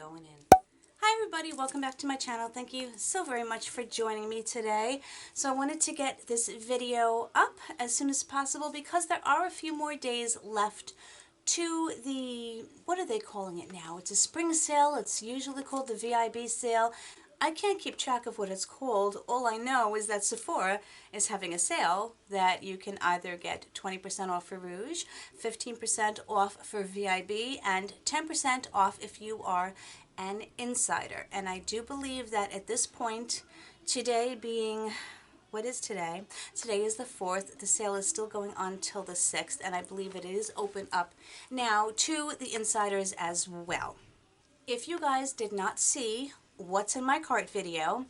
going in. Hi everybody, welcome back to my channel. Thank you so very much for joining me today. So I wanted to get this video up as soon as possible because there are a few more days left to the, what are they calling it now? It's a spring sale. It's usually called the VIB sale. I can't keep track of what it's called. All I know is that Sephora is having a sale that you can either get 20% off for Rouge, 15% off for VIB, and 10% off if you are an insider. And I do believe that at this point, today being, what is today? Today is the 4th. The sale is still going on till the 6th, and I believe it is open up now to the insiders as well. If you guys did not see what's in my cart video,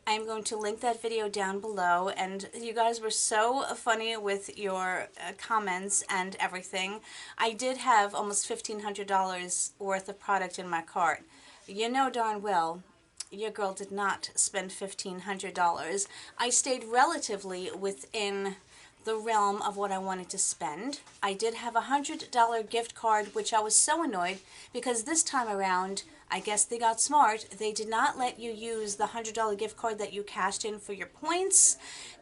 I'm going to link that video down below, and you guys were so funny with your comments and everything. I did have almost $1,500 worth of product in my cart. You know darn well your girl did not spend $1,500. I stayed relatively within the realm of what I wanted to spend. I did have a $100 gift card, which I was so annoyed because this time around, I guess they got smart. They did not let you use the $100 gift card that you cashed in for your points.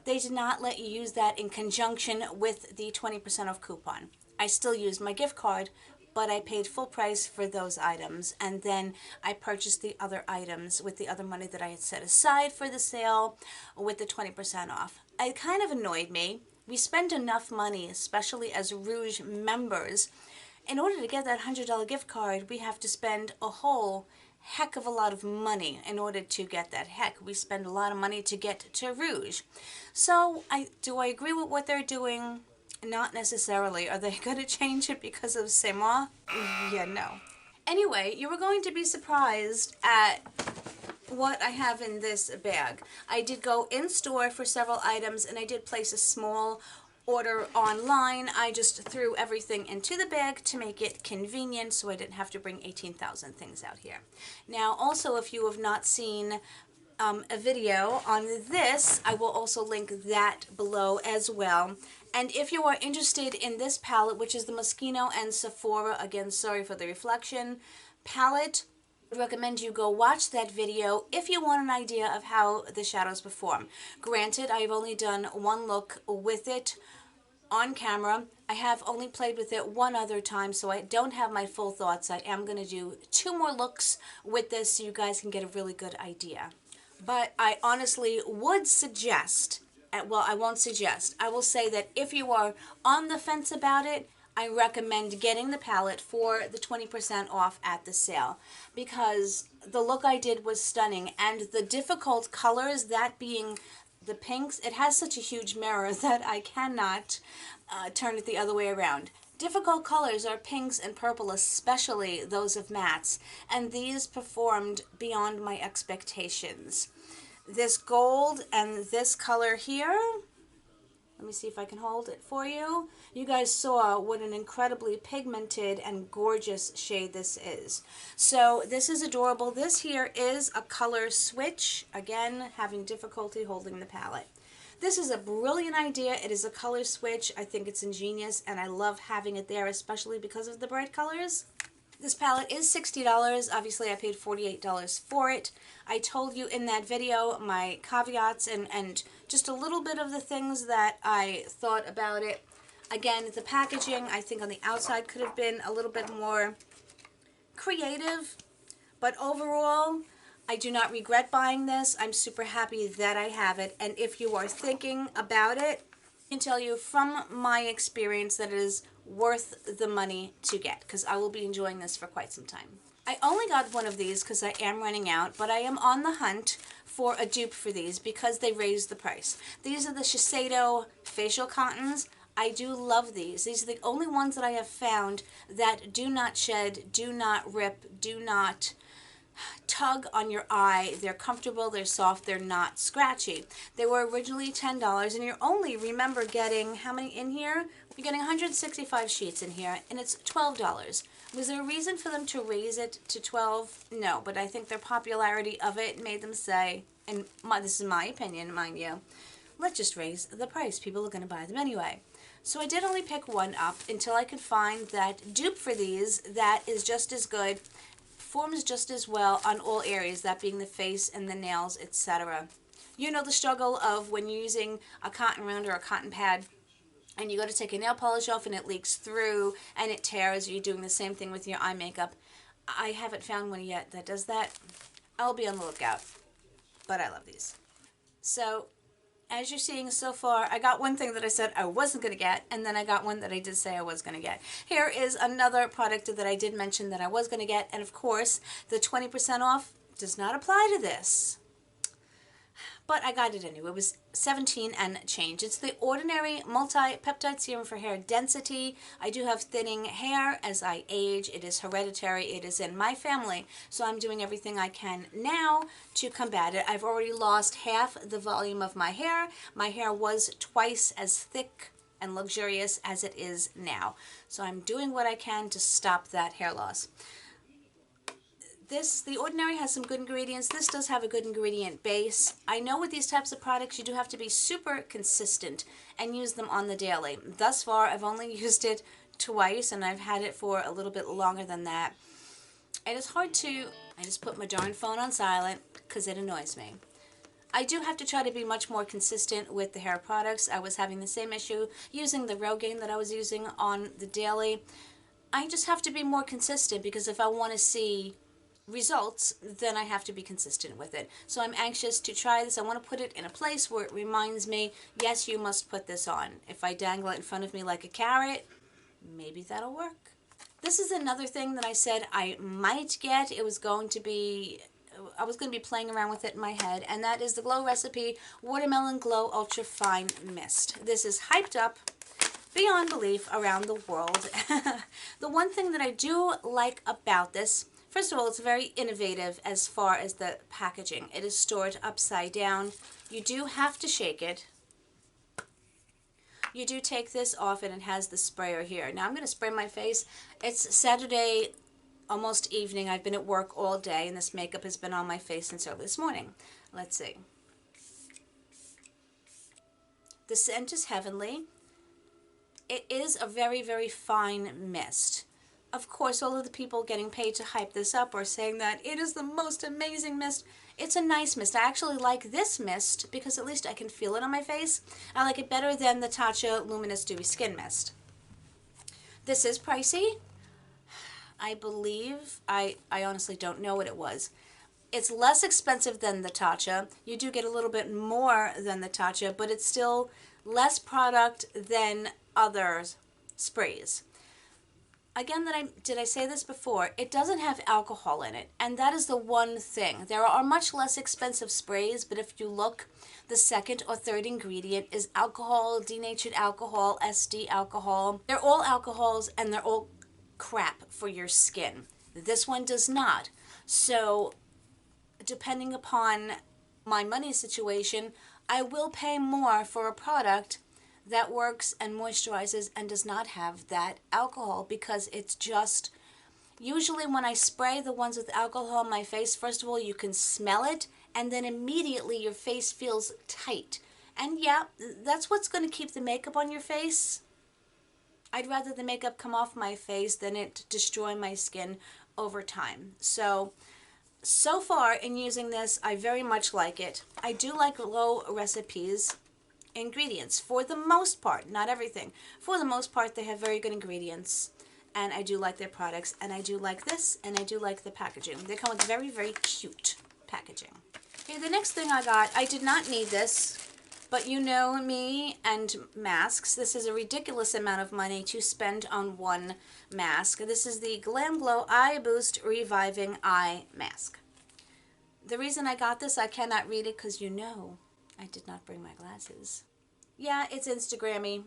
They did not let you use that in conjunction with the 20% off coupon. I still used my gift card, but I paid full price for those items, and then I purchased the other items with the other money that I had set aside for the sale with the 20% off. It kind of annoyed me. We spend enough money, especially as Rouge members. In order to get that $100 gift card, we have to spend a whole heck of a lot of money in order to get that. Heck, we spend a lot of money to get to Rouge. So, do I agree with what they're doing? Not necessarily. Are they going to change it because of Sephora? Yeah, no. Anyway, you were going to be surprised at what I have in this bag. I did go in store for several items, and I did place a small order online. I just threw everything into the bag to make it convenient so I didn't have to bring 18,000 things out here. Now, also, if you have not seen a video on this, I will also link that below as well. And if you are interested in this palette, which is the Moschino and Sephora, again, sorry for the reflection, palette, I recommend you go watch that video if you want an idea of how the shadows perform. Granted, I've only done one look with it on camera. I have only played with it one other time, so I don't have my full thoughts. I am going to do 2 more looks with this so you guys can get a really good idea. But I honestly would suggest, well, I won't suggest, I will say that if you are on the fence about it, I recommend getting the palette for the 20% off at the sale, because the look I did was stunning, and the difficult colors, that being the pinks, it has such a huge mirror that I cannot turn it the other way around. Difficult colors are pinks and purple, especially those of mattes, and these performed beyond my expectations. This gold and this color here, let me see if I can hold it for you. You guys saw what an incredibly pigmented and gorgeous shade this is. So this is adorable. This here is a color switch. Again, having difficulty holding the palette. This is a brilliant idea. It is a color switch. I think it's ingenious, and I love having it there, especially because of the bright colors. This palette is $60. Obviously, I paid $48 for it. I told you in that video my caveats and just a little bit of the things that I thought about it. Again, the packaging, I think on the outside could have been a little bit more creative, but overall, I do not regret buying this. I'm super happy that I have it, and if you are thinking about it, I can tell you from my experience that it is worth the money to get, because I will be enjoying this for quite some time. I only got one of these because I am running out, but I am on the hunt for a dupe for these because they raised the price. These are the Shiseido facial cottons. I do love these. These are the only ones that I have found that do not shed, do not rip, do not tug on your eye. They're comfortable, they're soft, they're not scratchy. They were originally $10, and you're only, remember, getting how many in here? You're getting 165 sheets in here, and it's $12. Was there a reason for them to raise it to $12? No, but I think their popularity of it made them say, and this is my opinion, mind you, let's just raise the price. People are going to buy them anyway. So I did only pick one up until I could find that dupe for these that is just as good performs just as well on all areas, that being the face and the nails, etc. You know the struggle of when you're using a cotton round or a cotton pad and you go to take a nail polish off and it leaks through and it tears. You're doing the same thing with your eye makeup. I haven't found one yet that does that. I'll be on the lookout, but I love these. So as you're seeing so far, I got one thing that I said I wasn't going to get, and then I got one that I did say I was going to get. Here is another product that I did mention that I was going to get, and of course, the 20% off does not apply to this. But I got it anyway. It was $17 and change. It's the Ordinary Multi-Peptide Serum for Hair Density. I do have thinning hair as I age. It is hereditary. It is in my family. So I'm doing everything I can now to combat it. I've already lost half the volume of my hair. My hair was twice as thick and luxurious as it is now. So I'm doing what I can to stop that hair loss. The Ordinary has some good ingredients. This does have a good ingredient base. I know with these types of products, you do have to be super consistent and use them on the daily. Thus far, I've only used it twice, and I've had it for a little bit longer than that. It is hard to... I just put my darn phone on silent because it annoys me. I do have to try to be much more consistent with the hair products. I was having the same issue using the Rogaine that I was using on the daily. I just have to be more consistent because if I want to see results, then I have to be consistent with it. So I'm anxious to try this. I want to put it in a place where it reminds me, yes, you must put this on. If I dangle it in front of me like a carrot, maybe that'll work. This is another thing that I said I might get. I was going to be playing around with it in my head, and that is the Glow Recipe Watermelon Glow Ultra Fine Mist. This is hyped up beyond belief around the world. The one thing that I do like about this, first of all, it's very innovative as far as the packaging. It is stored upside down. You do have to shake it. You do take this off and it has the sprayer here. Now I'm going to spray my face. It's Saturday, almost evening. I've been at work all day and this makeup has been on my face since early this morning. Let's see. The scent is heavenly. It is a very, very fine mist. Of course, all of the people getting paid to hype this up are saying that it is the most amazing mist. It's a nice mist. I actually like this mist because at least I can feel it on my face. I like it better than the Tatcha Luminous Dewy Skin Mist. This is pricey. I believe, I honestly don't know what it was. It's less expensive than the Tatcha. You do get a little bit more than the Tatcha, but it's still less product than other sprays. Again, did I say this before? It doesn't have alcohol in it, and that is the one thing. There are much less expensive sprays, but if you look, the second or third ingredient is alcohol, denatured alcohol, SD alcohol. They're all alcohols, and they're all crap for your skin. This one does not. So, depending upon my money situation, I will pay more for a product that works and moisturizes and does not have that alcohol, because it's just, usually when I spray the ones with alcohol on my face, first of all, you can smell it, and then immediately your face feels tight. And yeah, that's what's going to keep the makeup on your face. I'd rather the makeup come off my face than it destroy my skin over time. So far in using this, I very much like it. I do like Glow Recipes ingredients for the most part, not everything. For the most part, they have very good ingredients, and I do like their products, and I do like this, and I do like the packaging. They come with very, very cute packaging. Okay, the next thing I got, I did not need this, but you know me and masks. This is a ridiculous amount of money to spend on one mask. This is the Glamglow Eye Boost Reviving Eye Mask. The reason I got this, I cannot read it because you know I did not bring my glasses. Yeah, it's Instagrammy.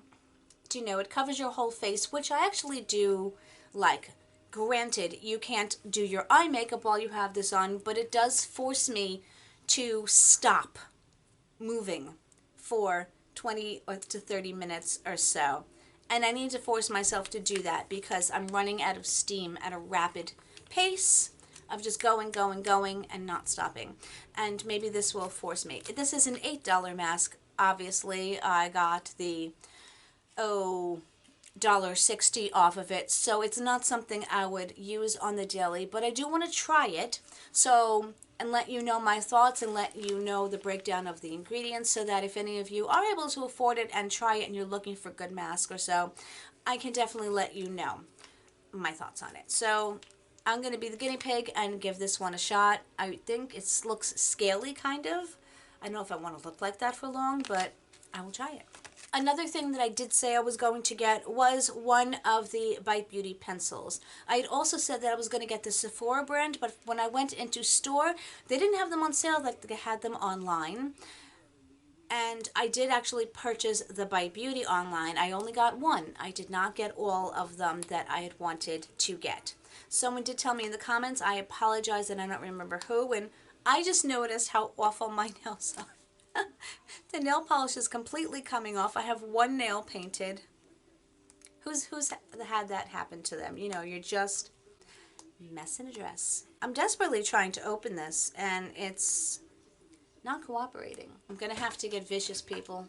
You know, it covers your whole face, which I actually do like. Granted, you can't do your eye makeup while you have this on, but it does force me to stop moving for 20 to 30 minutes or so. And I need to force myself to do that because I'm running out of steam at a rapid pace of just going, and not stopping. And maybe this will force me. This is an $8 mask. Obviously, I got the, $1.60 off of it, so it's not something I would use on the daily, but I do want to try it, so, and let you know my thoughts and let you know the breakdown of the ingredients, so that if any of you are able to afford it and try it and you're looking for a good mask or so, I can definitely let you know my thoughts on it. So I'm going to be the guinea pig and give this one a shot. I think it looks scaly, kind of. I don't know if I want to look like that for long, but I will try it. Another thing that I did say I was going to get was one of the Bite Beauty pencils. I had also said that I was going to get the Sephora brand, but when I went into store, they didn't have them on sale like they had them online. And I did actually purchase the Bite Beauty online. I only got one. I did not get all of them that I had wanted to get. Someone did tell me in the comments, I apologize and I don't remember who, and I just noticed how awful my nails are. The nail polish is completely coming off. I have one nail painted. Who's had that happen to them? You know, you're just messing a dress. I'm desperately trying to open this, and it's not cooperating. I'm going to have to get vicious, people.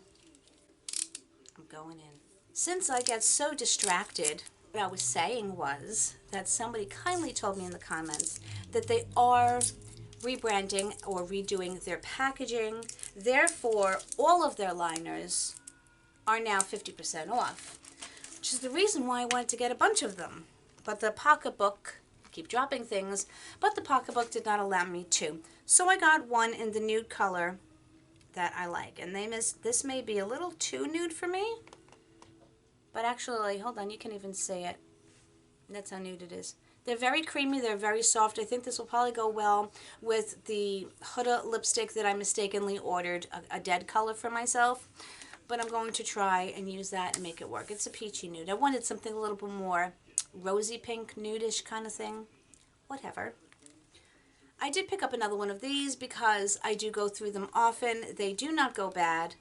I'm going in. Since I get so distracted, what I was saying was that somebody kindly told me in the comments that they are rebranding or redoing their packaging. Therefore, all of their liners are now 50% off, which is the reason why I wanted to get a bunch of them. But the pocketbook, I keep dropping things, but the pocketbook did not allow me to. So I got one in the nude color that I like. And this may be a little too nude for me, but actually, hold on, you can even see it. That's how nude it is. They're very creamy, they're very soft. I think this will probably go well with the Huda lipstick that I mistakenly ordered, a dead color for myself. But I'm going to try and use that and make it work. It's a peachy nude. I wanted something a little bit more rosy pink, nudish kind of thing. Whatever. I did pick up another one of these because I do go through them often. They do not go bad.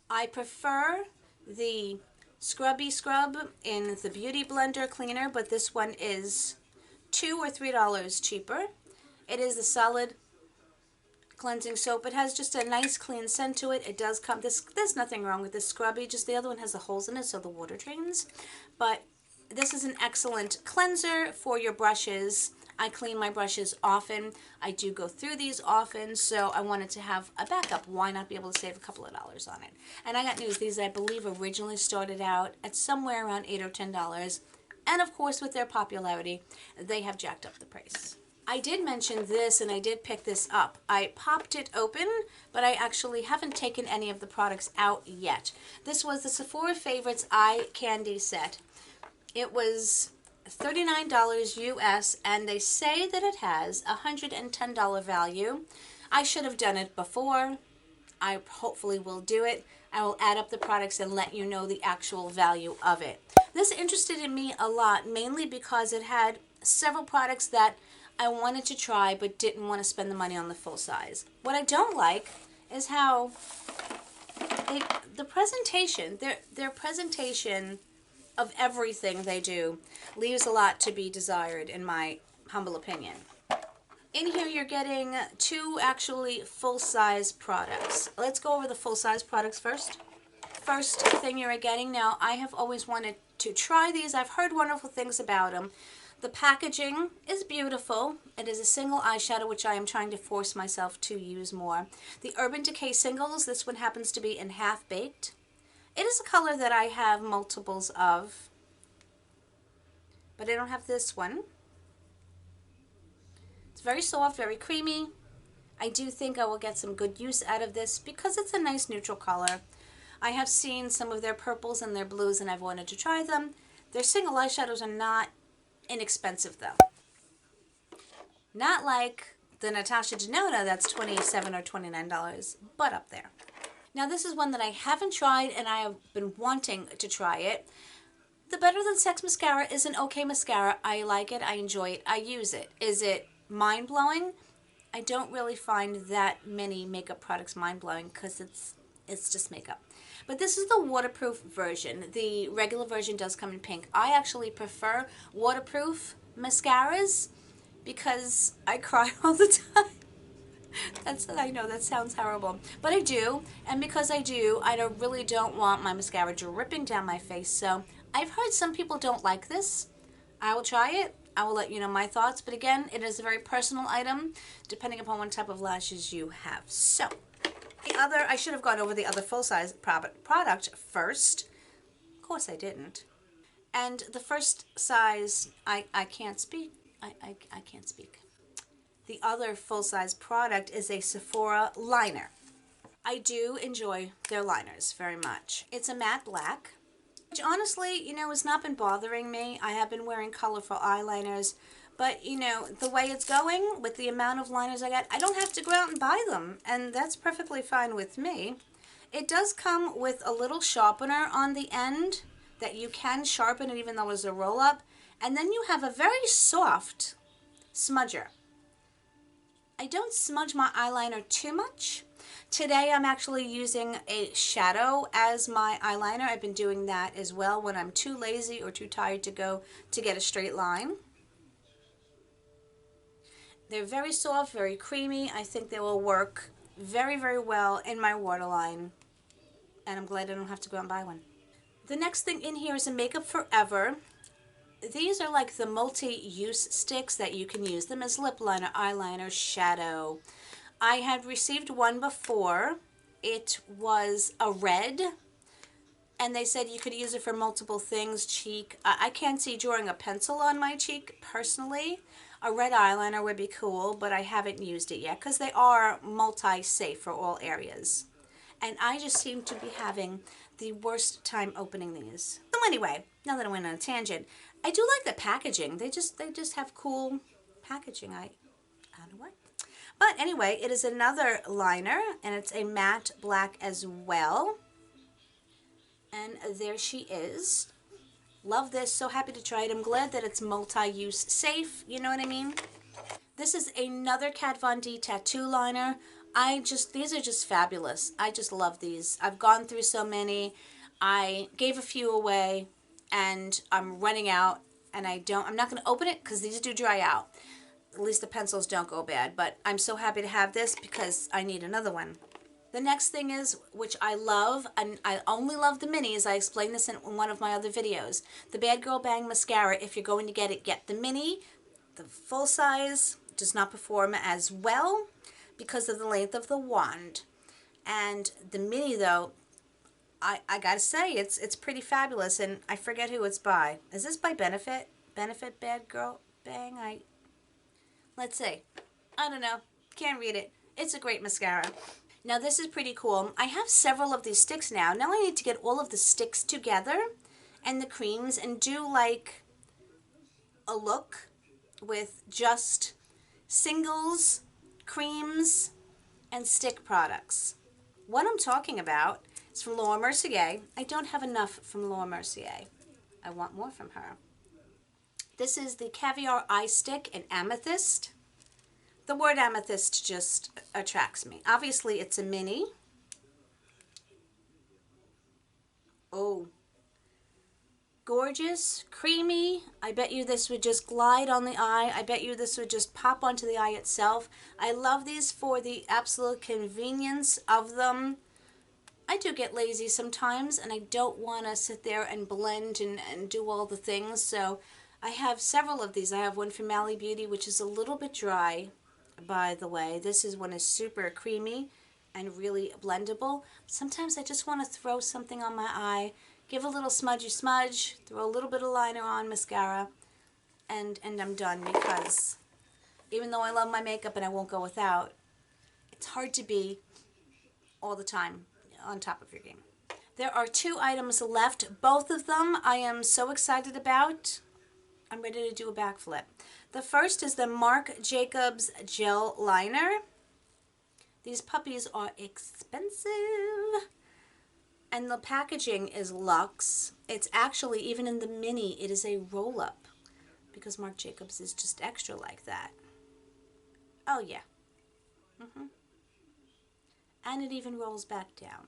I prefer the Scrubby Scrub in the Beauty Blender cleaner, but this one is $2 or $3 cheaper. It is the solid cleansing soap. It has just a nice clean scent to it. It does come, there's nothing wrong with this scrubby, just the other one has the holes in it so the water drains. But this is an excellent cleanser for your brushes. I clean my brushes often. I do go through these often, so I wanted to have a backup. Why not be able to save a couple of dollars on it? And I got news. These, I believe, originally started out at somewhere around $8 or $10. And of course, with their popularity, they have jacked up the price. I did mention this, and I did pick this up. I popped it open, but I actually haven't taken any of the products out yet. This was the Sephora Favorites Eye Candy Set. It was $39 US, and they say that it has a $110 value. I should have done it before. I hopefully will do it. I will add up the products and let you know the actual value of it. This interested in me a lot, mainly because it had several products that I wanted to try but didn't want to spend the money on the full size. What I don't like is how the presentation, their presentation of everything they do leaves a lot to be desired, in my humble opinion. In here you're getting two actually full-size products. Let's go over the full-size products first. First thing you're getting, now I have always wanted to try these. I've heard wonderful things about them. The packaging is beautiful. It is a single eyeshadow, which I am trying to force myself to use more. The Urban Decay singles, this one happens to be in Half Baked. It is a color that I have multiples of, but I don't have this one. It's very soft, very creamy. I do think I will get some good use out of this because it's a nice neutral color. I have seen some of their purples and their blues, and I've wanted to try them. Their single eyeshadows are not inexpensive, though. Not like the Natasha Denona that's $27 or $29, but up there. Now this is one that I haven't tried, and I have been wanting to try it. The Better Than Sex mascara is an okay mascara. I like it, I enjoy it, I use it. Is it mind-blowing? I don't really find that many makeup products mind-blowing because it's just makeup. But this is the waterproof version. The regular version does come in pink. I actually prefer waterproof mascaras because I cry all the time. I know that sounds horrible, but I do, and because I do, really don't want my mascara dripping down my face, so I've heard some people don't like this. I will try it. I will let you know my thoughts. But again, it is a very personal item depending upon what type of lashes you have. So, the other, I should have gone over the other full-size product first. Of course I didn't. And the first size, I can't speak. I can't speak. The other full-size product is a Sephora liner. I do enjoy their liners very much. It's a matte black, which honestly, you know, has not been bothering me. I have been wearing colorful eyeliners, but you know, the way it's going with the amount of liners I got, I don't have to go out and buy them, and that's perfectly fine with me. It does come with a little sharpener on the end that you can sharpen it even though it's a roll-up, and then you have a very soft smudger. I don't smudge my eyeliner too much. Today I'm actually using a shadow as my eyeliner. I've been doing that as well when I'm too lazy or too tired to go to get a straight line. They're very soft, very creamy. I think they will work very, very well in my waterline. And I'm glad I don't have to go out and buy one. The next thing in here is a Makeup Forever. These are like the multi-use sticks that you can use them as lip liner, eyeliner, shadow. I had received one before. It was a red, and they said you could use it for multiple things. Cheek. I can't see drawing a pencil on my cheek personally. A red eyeliner would be cool, but I haven't used it yet because they are multi-safe for all areas. And I just seem to be having the worst time opening these. So anyway, now that I went on a tangent, I do like the packaging. They just have cool packaging. I don't know what. But anyway, it is another liner, and it's a matte black as well. And there she is. Love this. So happy to try it. I'm glad that it's multi-use safe. You know what I mean? This is another Kat Von D tattoo liner. These are just fabulous. I just love these. I've gone through so many. I gave a few away, and I'm running out, and I'm not going to open it because these do dry out. At least the pencils don't go bad, but I'm so happy to have this because I need another one. The next thing is, which I love, and I only love the minis. I explained this in one of my other videos. The Bad Girl Bang Mascara. If you're going to get it, get the mini. The full size does not perform as well because of the length of the wand. And the mini, though, I gotta say, it's pretty fabulous, and I forget who it's by. Is this by Benefit? Benefit Bad Girl Bang? Let's see. I don't know. Can't read it. It's a great mascara. Now this is pretty cool. I have several of these sticks now. Now I need to get all of the sticks together and the creams and do like a look with just singles, creams, and stick products. What I'm talking about is from Laura Mercier. I don't have enough from Laura Mercier. I want more from her. This is the Caviar Eye Stick in Amethyst. The word amethyst just attracts me. Obviously, it's a mini. Oh, gorgeous, creamy. I bet you this would just glide on the eye. I bet you this would just pop onto the eye itself. I love these for the absolute convenience of them. I do get lazy sometimes, and I don't want to sit there and blend and do all the things, so I have several of these. I have one from Huda Beauty, which is a little bit dry, by the way. This one is super creamy and really blendable. Sometimes I just want to throw something on my eye, give a little smudgy smudge, throw a little bit of liner on, mascara, and I'm done, because even though I love my makeup and I won't go without, it's hard to be all the time on top of your game. There are 2 items left. Both of them I am so excited about. I'm ready to do a backflip. The first is the Marc Jacobs Gel Liner. These puppies are expensive. And the packaging is luxe. It's actually, even in the mini, it is a roll-up. Because Marc Jacobs is just extra like that. Oh, yeah. And it even rolls back down.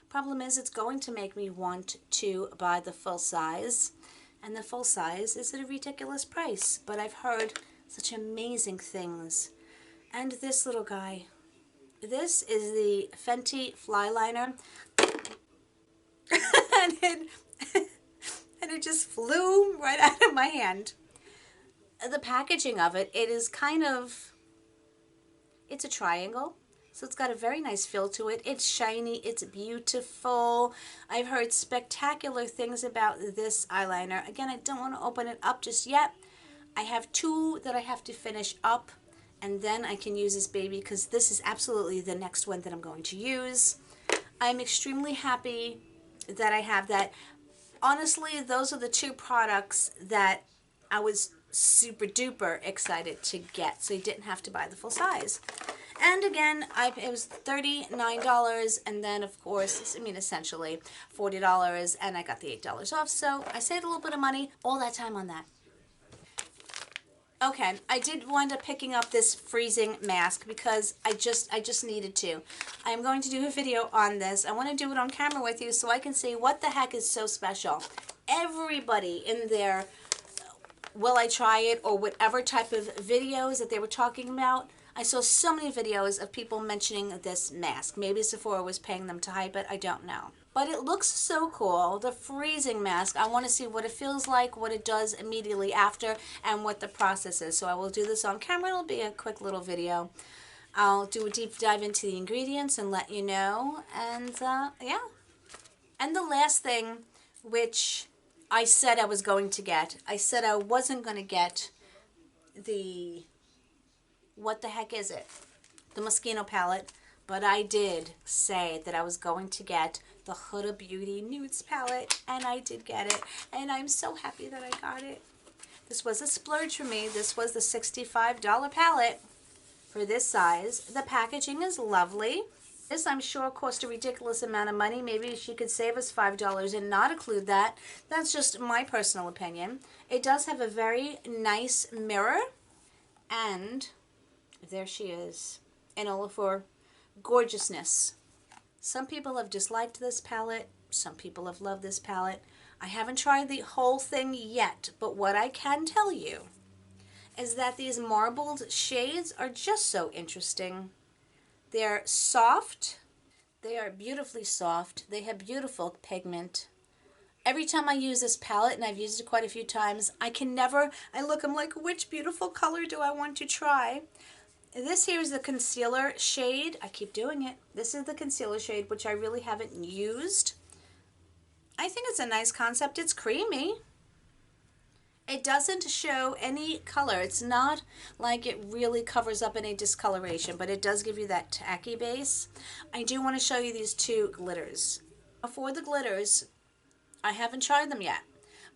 Problem is, it's going to make me want to buy the full size. And the full size is at a ridiculous price. But I've heard such amazing things. And this little guy. This is the Fenty Fly Liner. And and it just flew right out of my hand. The packaging of it, it is kind of, it's a triangle. So it's got a very nice feel to it. It's shiny. It's beautiful. I've heard spectacular things about this eyeliner. Again, I don't want to open it up just yet. I have 2 that I have to finish up, and then I can use this baby because this is absolutely the next one that I'm going to use. I'm extremely happy that I have that. Honestly, those are the 2 products that I was super duper excited to get, so you didn't have to buy the full size. And again, it was $39, and then of course, I mean essentially $40, and I got the $8 off, so I saved a little bit of money, all that time on that. Okay, I did wind up picking up this freezing mask because I just needed to. I'm going to do a video on this. I want to do it on camera with you so I can see what the heck is so special. Everybody in their will I try it or whatever type of videos that they were talking about, I saw so many videos of people mentioning this mask. Maybe Sephora was paying them to hype it. I don't know. But it looks so cool. The freezing mask. I want to see what it feels like, what it does immediately after, and what the process is. So I will do this on camera. It'll be a quick little video. I'll do a deep dive into the ingredients and let you know. And yeah. And the last thing, which I said I was going to get. I said I wasn't going to get the... what the heck is it? The Moschino palette. But I did say that I was going to get the Huda Beauty Nudes palette. And I did get it. And I'm so happy that I got it. This was a splurge for me. This was the $65 palette for this size. The packaging is lovely. This, I'm sure, cost a ridiculous amount of money. Maybe she could save us $5 and not include that. That's just my personal opinion. It does have a very nice mirror. And there she is in all of her gorgeousness. Some people have disliked this palette. Some people have loved this palette. I haven't tried the whole thing yet, but what I can tell you is that these marbled shades are just so interesting. They're soft. They are beautifully soft. They have beautiful pigment. Every time I use this palette, and I've used it quite a few times, I look, I'm like, which beautiful color do I want to try? This here is the concealer shade. I keep doing it. This is the concealer shade, which I really haven't used. I think it's a nice concept. It's creamy. It doesn't show any color. It's not like it really covers up any discoloration, but it does give you that tacky base. I do want to show you these 2 glitters. For the glitters, I haven't tried them yet,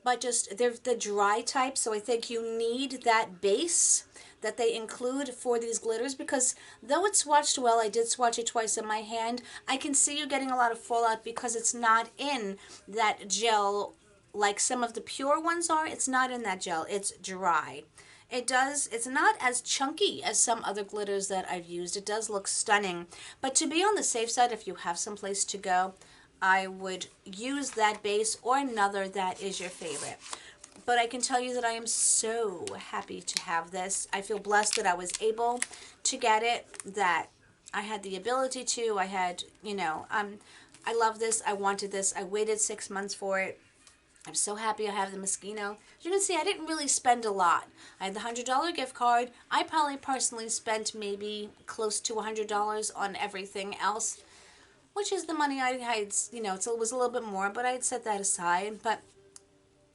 but just they're the dry type, so I think you need that base that they include for these glitters, because though it's swatched well, I did swatch it twice in my hand, I can see you getting a lot of fallout because it's not in that gel like some of the pure ones are. It's not in that gel. It's dry. It's not as chunky as some other glitters that I've used. It does look stunning, but to be on the safe side, if you have some place to go, I would use that base or another that is your favorite. But I can tell you that I am so happy to have this. I feel blessed that I was able to get it, that I had the ability to. I had, you know, I love this. I wanted this. I waited 6 months for it. I'm so happy I have the Moschino. As you can see, I didn't really spend a lot. I had the $100 gift card. I probably personally spent maybe close to $100 on everything else, which is the money I had, you know, it was a little bit more, but I had set that aside. But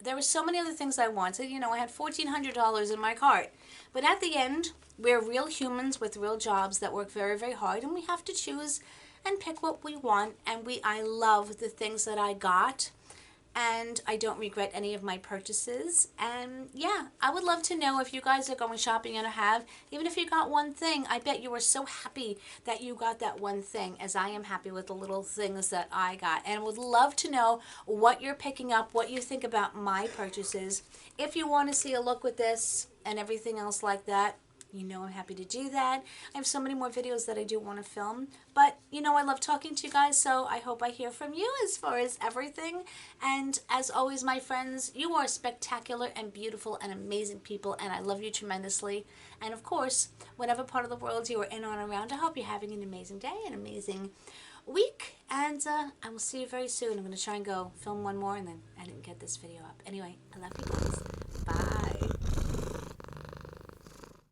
there were so many other things I wanted. You know, I had $1,400 in my cart. But at the end, we're real humans with real jobs that work very, very hard, and we have to choose and pick what we want. And I love the things that I got, and I don't regret any of my purchases. And yeah, I would love to know if you guys are going shopping and have, even if you got one thing, I bet you were so happy that you got that one thing, as I am happy with the little things that I got. And would love to know what you're picking up, what you think about my purchases. If you want to see a look with this and everything else like that, you know I'm happy to do that. I have so many more videos that I do want to film. But, you know, I love talking to you guys, so I hope I hear from you as far as everything. And as always, my friends, you are spectacular and beautiful and amazing people, and I love you tremendously. And, of course, whatever part of the world you are in or around, I hope you're having an amazing day, an amazing week, and I will see you very soon. I'm going to try and go film one more and then edit and get this video up. Anyway, I love you guys.